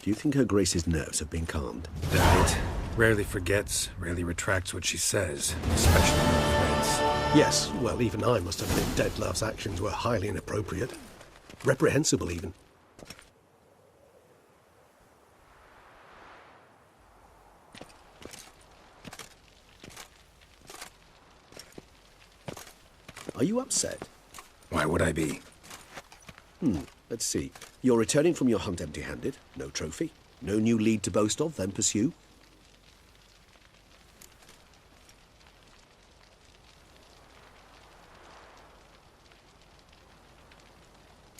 Do you think Her Grace's nerves have been calmed? Doubt it. Rarely forgets, rarely retracts what she says, especially when threats. Yes, well, even I must admit Detlav's actions were highly inappropriate. Reprehensible, even. Are you upset? Why would I be? Let's see. You're returning from your hunt empty-handed. No trophy. No new lead to boast of, then pursue.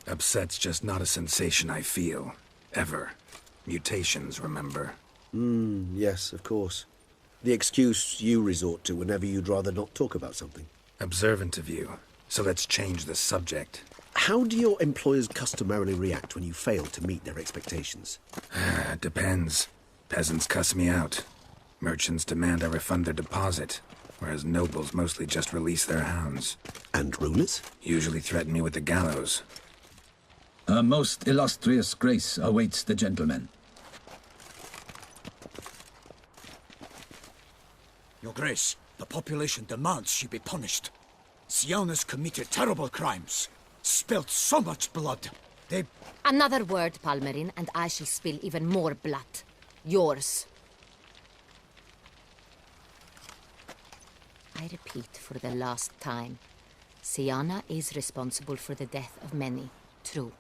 Upset's just not a sensation I feel. Ever. Mutations, remember? Yes, of course. The excuse you resort to whenever you'd rather not talk about something. Observant of you. So let's change the subject. How do your employers customarily react when you fail to meet their expectations? Depends. Peasants cuss me out. Merchants demand I refund their deposit, whereas nobles mostly just release their hounds. And rulers? Usually threaten me with the gallows. A most illustrious grace awaits the gentleman. Your Grace, the population demands she be punished. Siana's committed terrible crimes. Spilt so much blood. They... Another word, Palmerin, and I shall spill even more blood. Yours. I repeat for the last time. Siana is responsible for the death of many, true.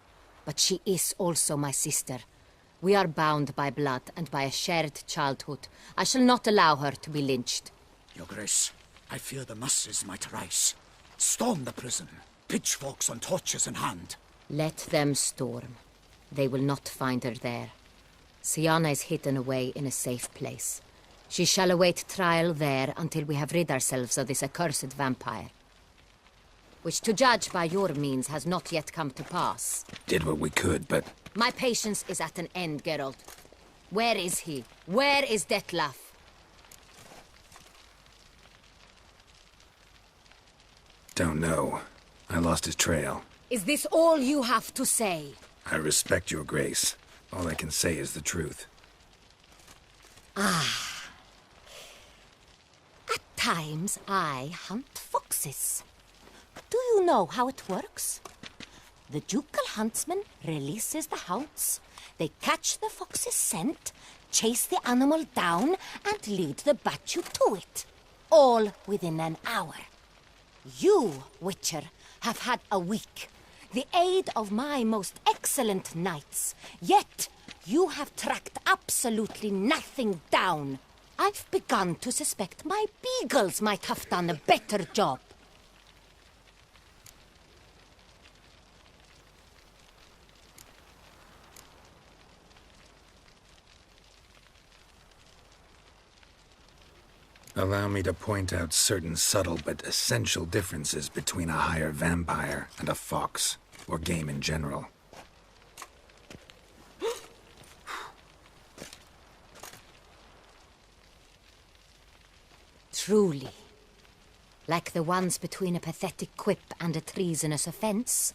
But she is also my sister. We are bound by blood and by a shared childhood. I shall not allow her to be lynched. Your Grace, I fear the masses might rise. Storm the prison. Pitchforks and torches in hand. Let them storm. They will not find her there. Siana is hidden away in a safe place. She shall await trial there until we have rid ourselves of this accursed vampire. Which, to judge by your means, has not yet come to pass. Did what we could, but... My patience is at an end, Geralt. Where is he? Where is Detlav? Don't know. I lost his trail. Is this all you have to say? I respect your grace. All I can say is the truth. At times, I hunt foxes. Do you know how it works? The ducal huntsman releases the hounds. They catch the fox's scent, chase the animal down, and lead the Bachu to it. All within an hour. You, Witcher, have had a week. The aid of my most excellent knights. Yet, you have tracked absolutely nothing down. I've begun to suspect my beagles might have done a better job. Allow me to point out certain subtle but essential differences between a higher vampire and a fox, or game in general. Truly. Like the ones between a pathetic quip and a treasonous offense.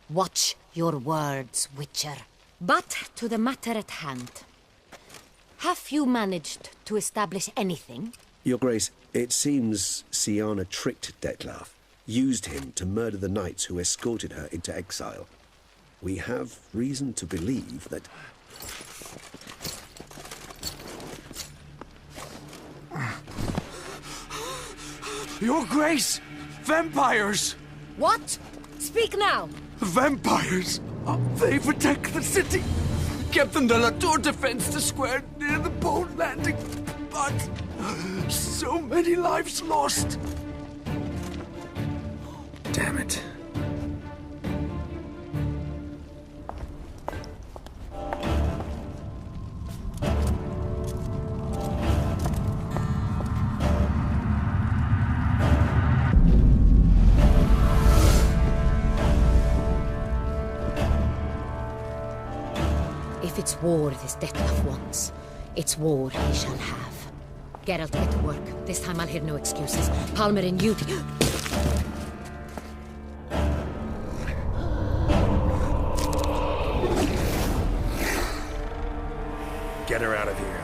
Watch your words, Witcher. But to the matter at hand. Have you managed to establish anything? Your Grace, it seems Siana tricked Detlav, used him to murder the knights who escorted her into exile. We have reason to believe that... Your Grace! Vampires! What? Speak now! Vampires! They protect the city! Captain de la Tour defends the square near the boat landing, but so many lives lost. Damn it. If it's war this Detlav wants, it's war he shall have. Geralt, get to work. This time I'll hear no excuses. Palmerin, you... Get her out of here.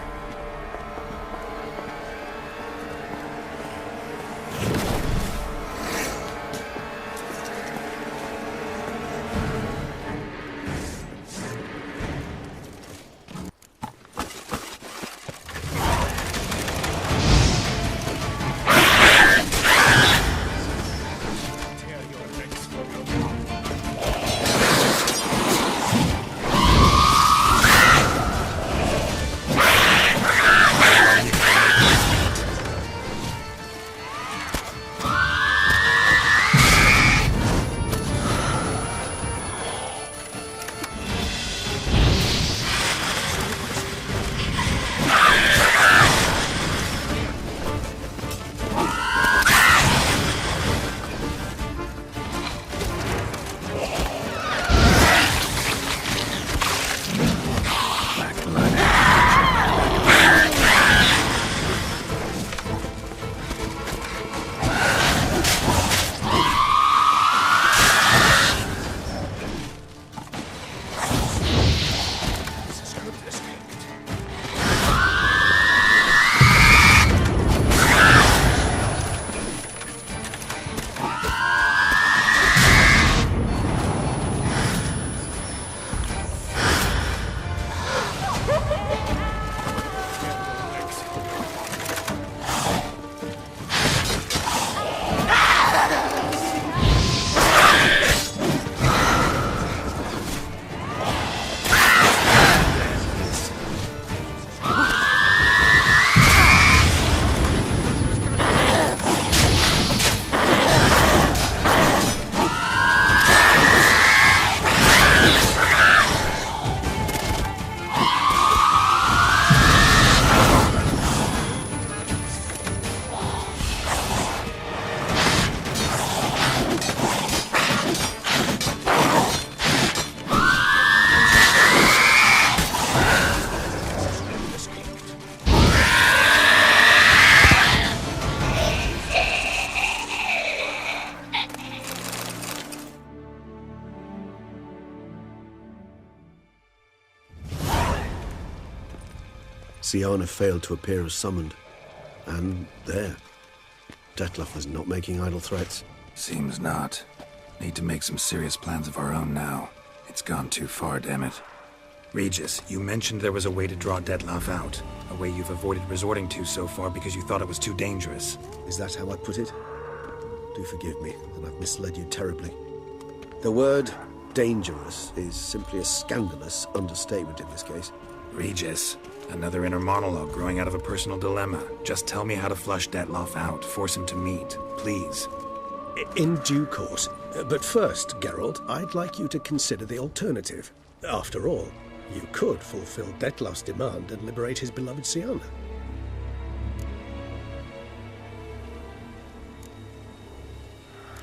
Siana failed to appear as summoned. And there. Detlef was not making idle threats. Seems not. Need to make some serious plans of our own now. It's gone too far, damn it. Regis, you mentioned there was a way to draw Detlef out. A way you've avoided resorting to so far because you thought it was too dangerous. Is that how I put it? Do forgive me, and I've misled you terribly. The word dangerous is simply a scandalous understatement in this case. Regis, another inner monologue growing out of a personal dilemma. Just tell me how to flush Detlef out. Force him to meet, please. In due course. But first, Geralt, I'd like you to consider the alternative. After all, you could fulfill Detlef's demand and liberate his beloved Siana.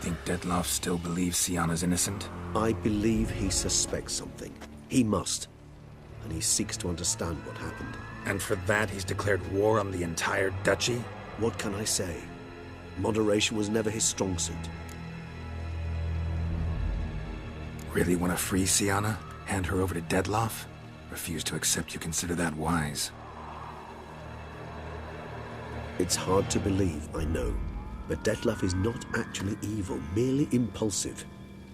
Think Detlef still believes Siana's innocent? I believe he suspects something. He must. And he seeks to understand what happened. And for that, he's declared war on the entire duchy? What can I say? Moderation was never his strong suit. Really want to free Siana? Hand her over to Detlef? Refuse to accept you consider that wise. It's hard to believe, I know. But Detlef is not actually evil, merely impulsive.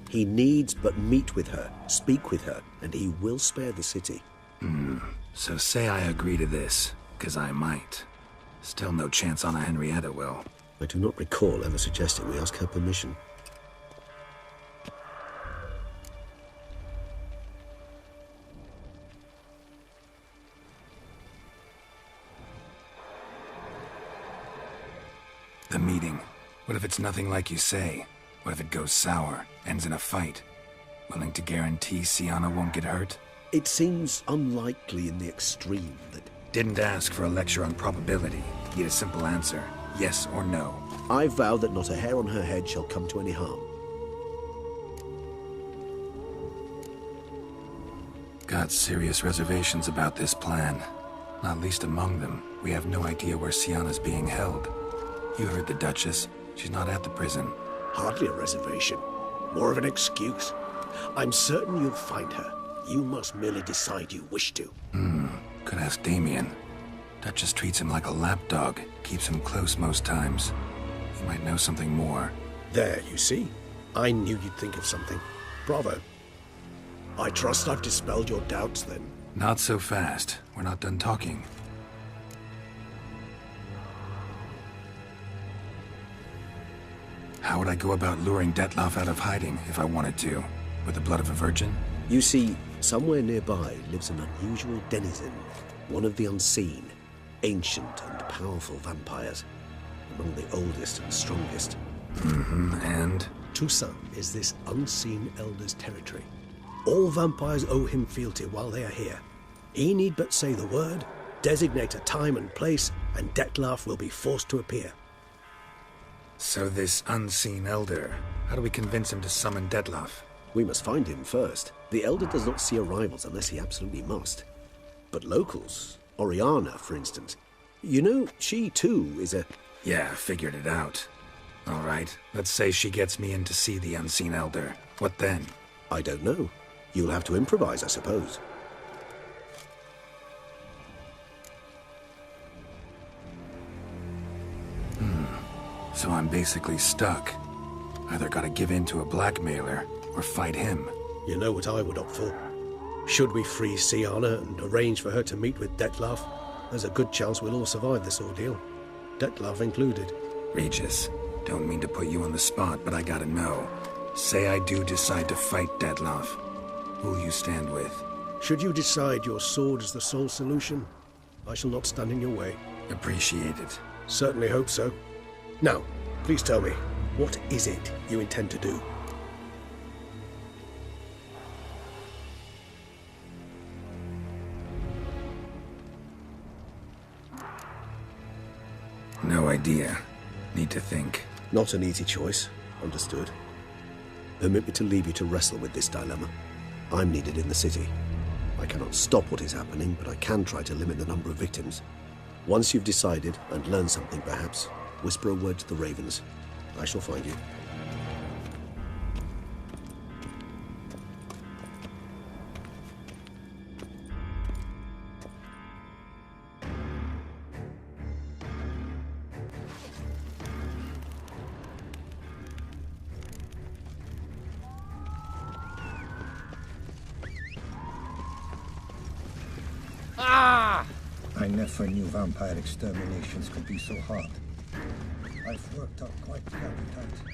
He needs but meet with her, speak with her, and he will spare the city. So say I agree to this, 'cause I might. Still no chance Anna Henrietta will. I do not recall ever suggesting we ask her permission. The meeting. What if it's nothing like you say? What if it goes sour, ends in a fight? Willing to guarantee Siana won't get hurt? It seems unlikely in the extreme that... Didn't ask for a lecture on probability. Need a simple answer. Yes or no. I vow that not a hair on her head shall come to any harm. Got serious reservations about this plan. Not least among them, we have no idea where Siana's being held. You heard the Duchess. She's not at the prison. Hardly a reservation. More of an excuse. I'm certain you'll find her. You must merely decide you wish to. Could ask Damien. Duchess treats him like a lapdog, keeps him close most times. He might know something more. There, you see? I knew you'd think of something. Bravo. I trust I've dispelled your doubts, then. Not so fast. We're not done talking. How would I go about luring Detloff out of hiding if I wanted to? With the blood of a virgin? You see, somewhere nearby lives an unusual denizen, one of the unseen, ancient and powerful vampires, among the oldest and strongest. And? Toussaint is this unseen elder's territory. All vampires owe him fealty while they are here. He need but say the word, designate a time and place, and Detloff will be forced to appear. So this unseen elder, how do we convince him to summon Detloff? We must find him first. The elder does not see arrivals unless he absolutely must. But locals, Oriana, for instance, you know, she too is a... Yeah, figured it out. All right, let's say she gets me in to see the unseen elder. What then? I don't know. You'll have to improvise, I suppose. So I'm basically stuck. Either gotta give in to a blackmailer, or fight him. You know what I would opt for. Should we free Sienna and arrange for her to meet with Detloff, there's a good chance we'll all survive this ordeal. Detloff included. Regis, don't mean to put you on the spot, but I gotta know. Say I do decide to fight Detloff. Who'll you stand with? Should you decide your sword is the sole solution, I shall not stand in your way. Appreciate it. Certainly hope so. Now, please tell me, what is it you intend to do? No idea. Need to think. Not an easy choice. Understood. Permit me to leave you to wrestle with this dilemma. I'm needed in the city. I cannot stop what is happening, but I can try to limit the number of victims. Once you've decided, and learned something perhaps, whisper a word to the ravens. I shall find you. I never knew vampire exterminations could be so hard. I've worked up quite the appetite.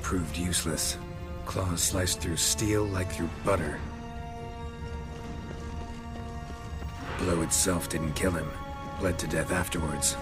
proved useless. Claws sliced through steel like through butter. The blow itself didn't kill him. Bled to death afterwards.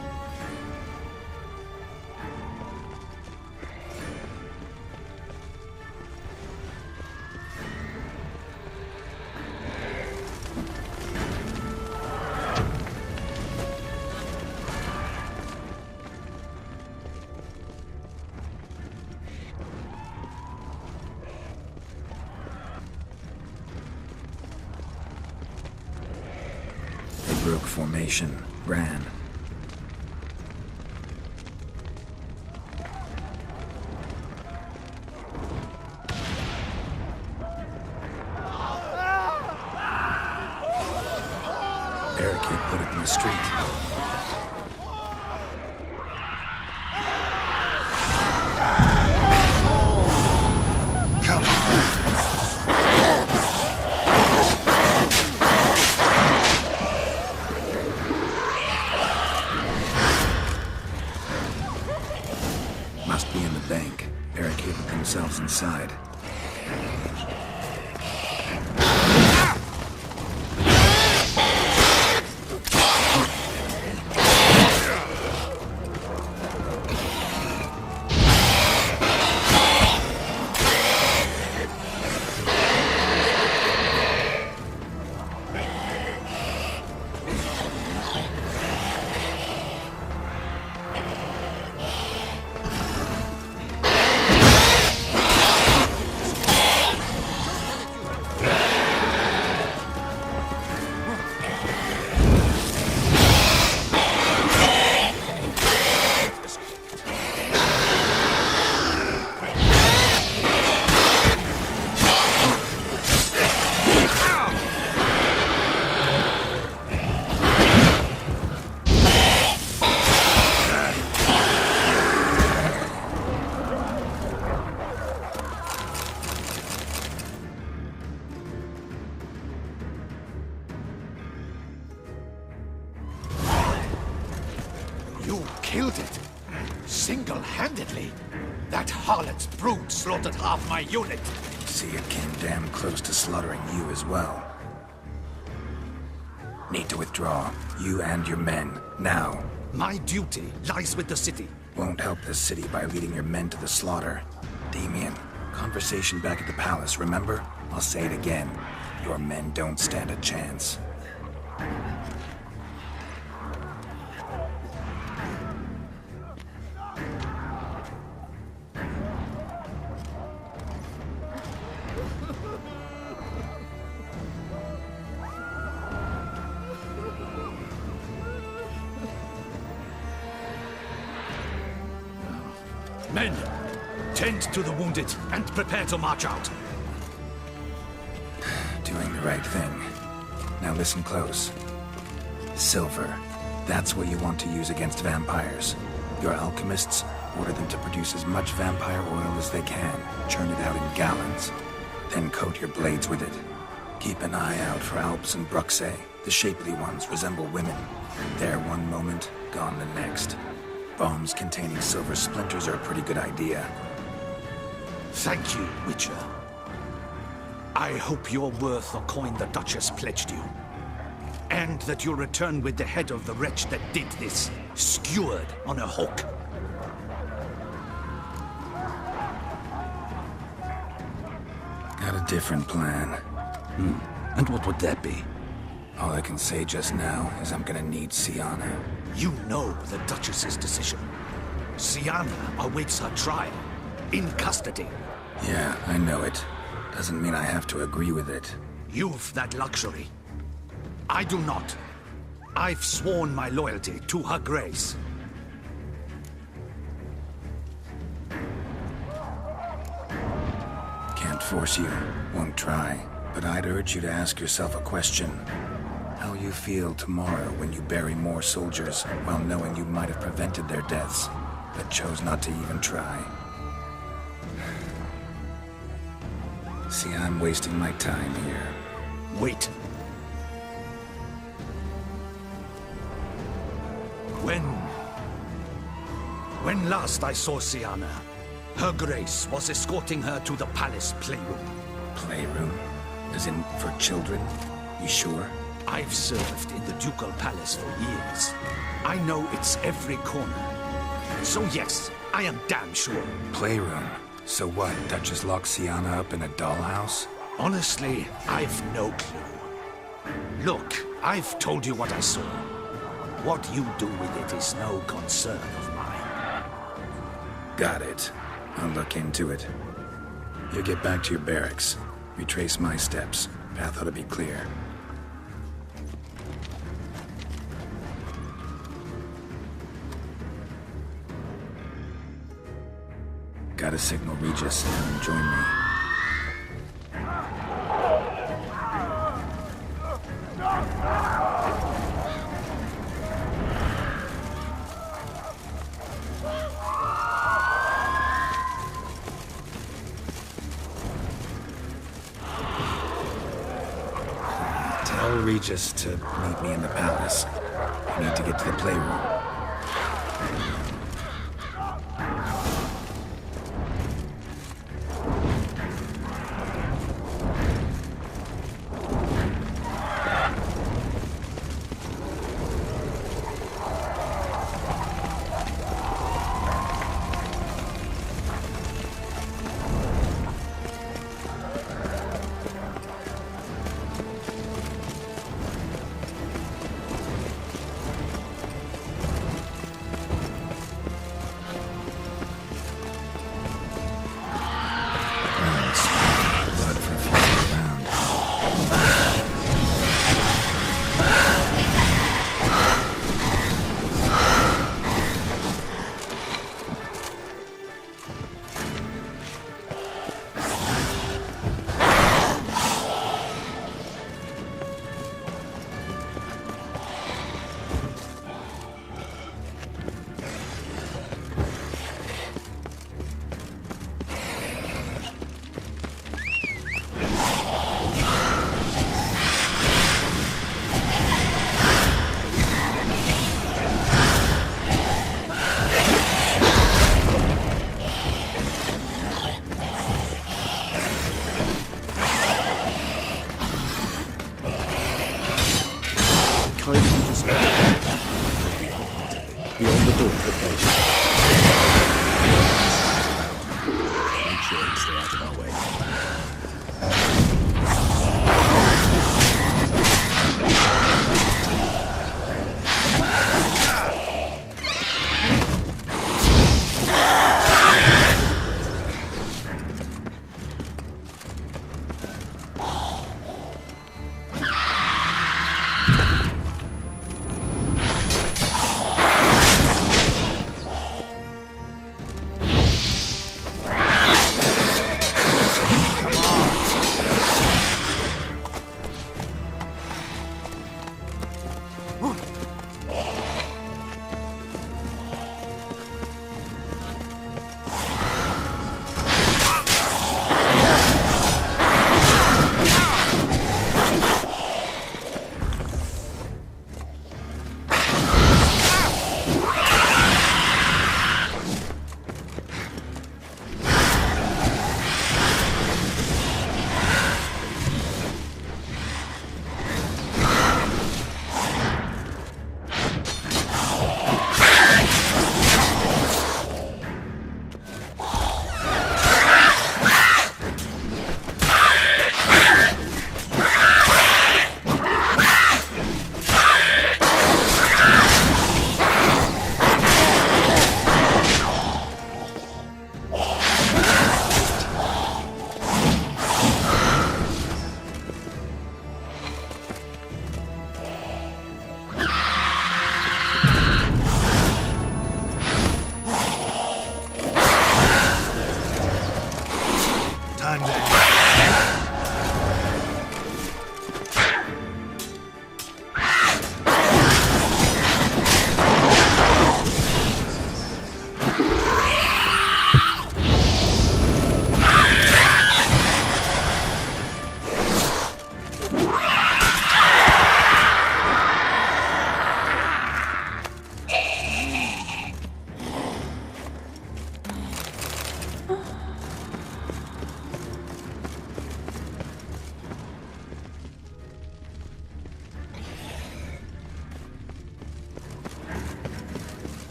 Broke formation, ran. Barricade put it in the street. Must be in the bank. Barricaded themselves inside. You killed it? Single-handedly? That harlot's brood slaughtered half my unit. See, it came damn close to slaughtering you as well. Need to withdraw. You and your men. Now. My duty lies with the city. Won't help the city by leading your men to the slaughter. Damien, conversation back at the palace, remember? I'll say it again. Your men don't stand a chance. Men, tend to the wounded and prepare to march out. Doing the right thing. Now listen close. Silver. That's what you want to use against vampires. Your alchemists order them to produce as much vampire oil as they can. Churn it out in gallons. Then coat your blades with it. Keep an eye out for Alps and Bruxae. The shapely ones resemble women. There one moment, gone the next. Bombs containing silver splinters are a pretty good idea. Thank you, Witcher. I hope you're worth the coin the Duchess pledged you. And that you'll return with the head of the wretch that did this, skewered on a hook. Got a different plan. And what would that be? All I can say just now is I'm gonna need Siana. You know the Duchess's decision. Siana awaits her trial, in custody. Yeah, I know it. Doesn't mean I have to agree with it. You've that luxury. I do not. I've sworn my loyalty to her grace. Can't force you, won't try. But I'd urge you to ask yourself a question. How you feel tomorrow when you bury more soldiers while knowing you might have prevented their deaths, but chose not to even try. See, I'm wasting my time here. Wait. When last I saw Siana, Her Grace was escorting her to the palace playroom. Playroom? As in, for children? You sure? I've served in the ducal palace for years. I know its every corner. So yes, I am damn sure. Playroom? So what, Duchess locks Sienna up in a dollhouse? Honestly, I've no clue. Look, I've told you what I saw. What you do with it is no concern of mine. Got it. I'll look into it. You get back to your barracks. Retrace my steps. Path ought to be clear. Gotta signal Regis to have him join me. Tell Regis to meet me in the palace. I need to get to the playroom. Beyond the door location. Make sure you stay out of our way.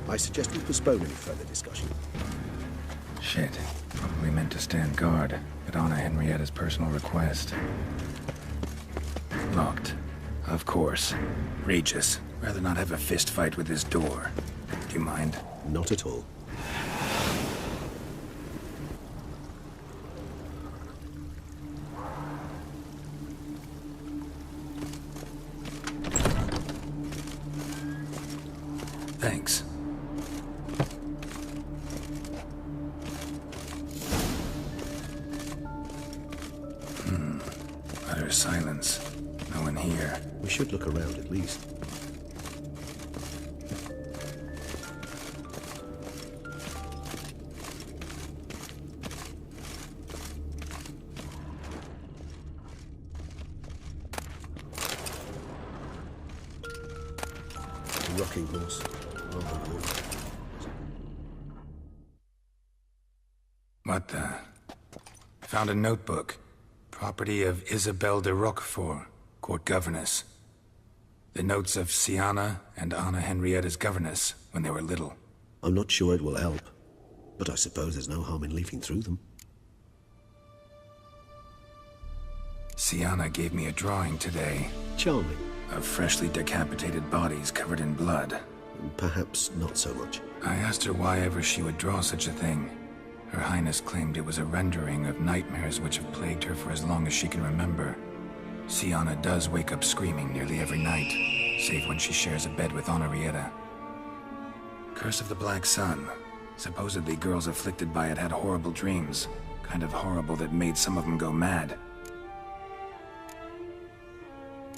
I suggest we postpone any further discussion. Shit. Probably meant to stand guard, but on Henrietta's personal request. Locked. Of course. Regis. Rather not have a fist fight with this door. Do you mind? Not at all. Thanks. Utter silence. No one here. We should look around at least. A rocking horse. What the? Found a notebook. Property of Isabelle de Roquefort, court governess. The notes of Siana and Anna Henrietta's governess when they were little. I'm not sure it will help, but I suppose there's no harm in leafing through them. Siana gave me a drawing today. Charming. Of freshly decapitated bodies covered in blood. Perhaps not so much. I asked her why ever she would draw such a thing. Her Highness claimed it was a rendering of nightmares which have plagued her for as long as she can remember. Siana does wake up screaming nearly every night, save when she shares a bed with Henrietta. Curse of the Black Sun. Supposedly girls afflicted by it had horrible dreams. Kind of horrible that made some of them go mad.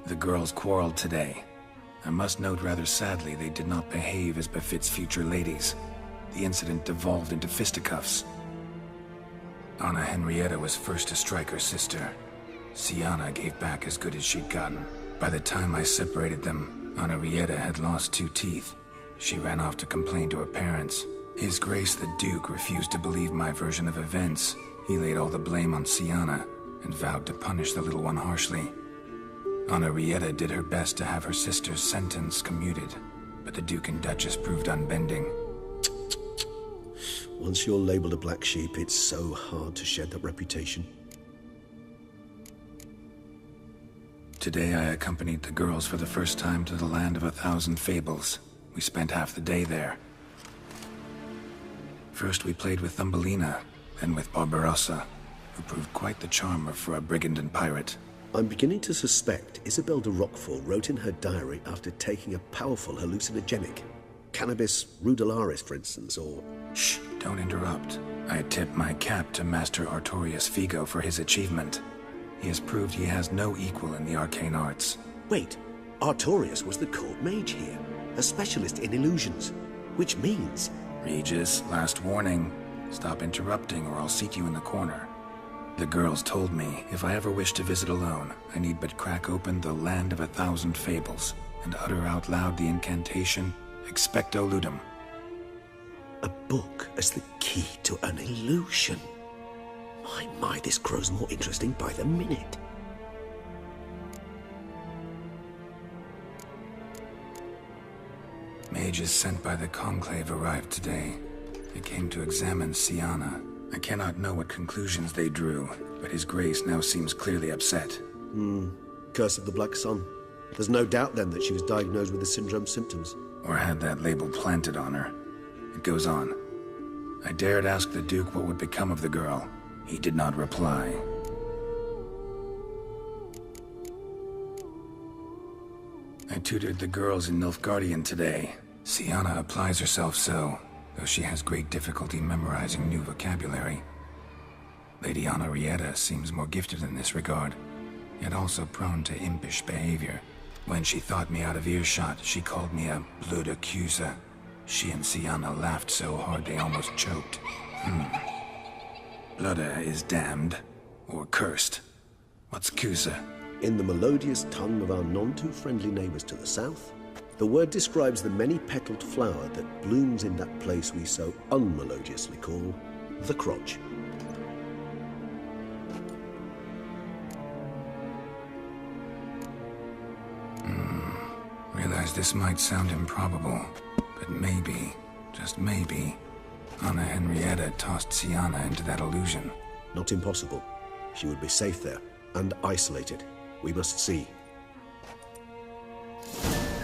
The girls quarreled today. I must note rather sadly they did not behave as befits future ladies. The incident devolved into fisticuffs. Anna Henrietta was first to strike her sister. Siana gave back as good as she'd gotten. By the time I separated them, Henrietta had lost 2 teeth. She ran off to complain to her parents. His Grace the Duke refused to believe my version of events. He laid all the blame on Siana and vowed to punish the little one harshly. Henrietta did her best to have her sister's sentence commuted, but the Duke and Duchess proved unbending. Once you're labeled a black sheep, it's so hard to shed that reputation. Today I accompanied the girls for the first time to the land of 1,000 fables. We spent half the day there. First we played with Thumbelina, then with Barbarossa, who proved quite the charmer for a brigand and pirate. I'm beginning to suspect Isabelle de Roquefort wrote in her diary after taking a powerful hallucinogenic. Cannabis rudularis, for instance, or... Shh, don't interrupt. I tip my cap to Master Artorius Figo for his achievement. He has proved he has no equal in the arcane arts. Wait, Artorius was the court mage here, a specialist in illusions, which means Regis, last warning. Stop interrupting or I'll seat you in the corner. The girls told me if I ever wish to visit alone, I need but crack open the Land of 1,000 Fables and utter out loud the incantation, Expecto Ludum. A book as the key to an illusion. My, this grows more interesting by the minute. Mages sent by the Conclave arrived today. They came to examine Siana. I cannot know what conclusions they drew, but His Grace now seems clearly upset. Curse of the Black Sun. There's no doubt then that she was diagnosed with the syndrome symptoms. Or had that label planted on her. It goes on. I dared ask the Duke what would become of the girl. He did not reply. I tutored the girls in Nilfgaardian today. Siana applies herself so, though she has great difficulty memorizing new vocabulary. Lady Henrietta seems more gifted in this regard, yet also prone to impish behavior. When she thought me out of earshot, she called me a blood accuser. She and Siana laughed so hard they almost choked. Blooda is damned, or cursed. What's Cusa? In the melodious tongue of our none-too-friendly neighbours to the south, the word describes the many-petaled flower that blooms in that place we so unmelodiously call the crotch. Realize this might sound improbable, but maybe, just maybe, Anna Henrietta tossed Siana into that illusion. Not impossible. She would be safe there, and isolated. We must see.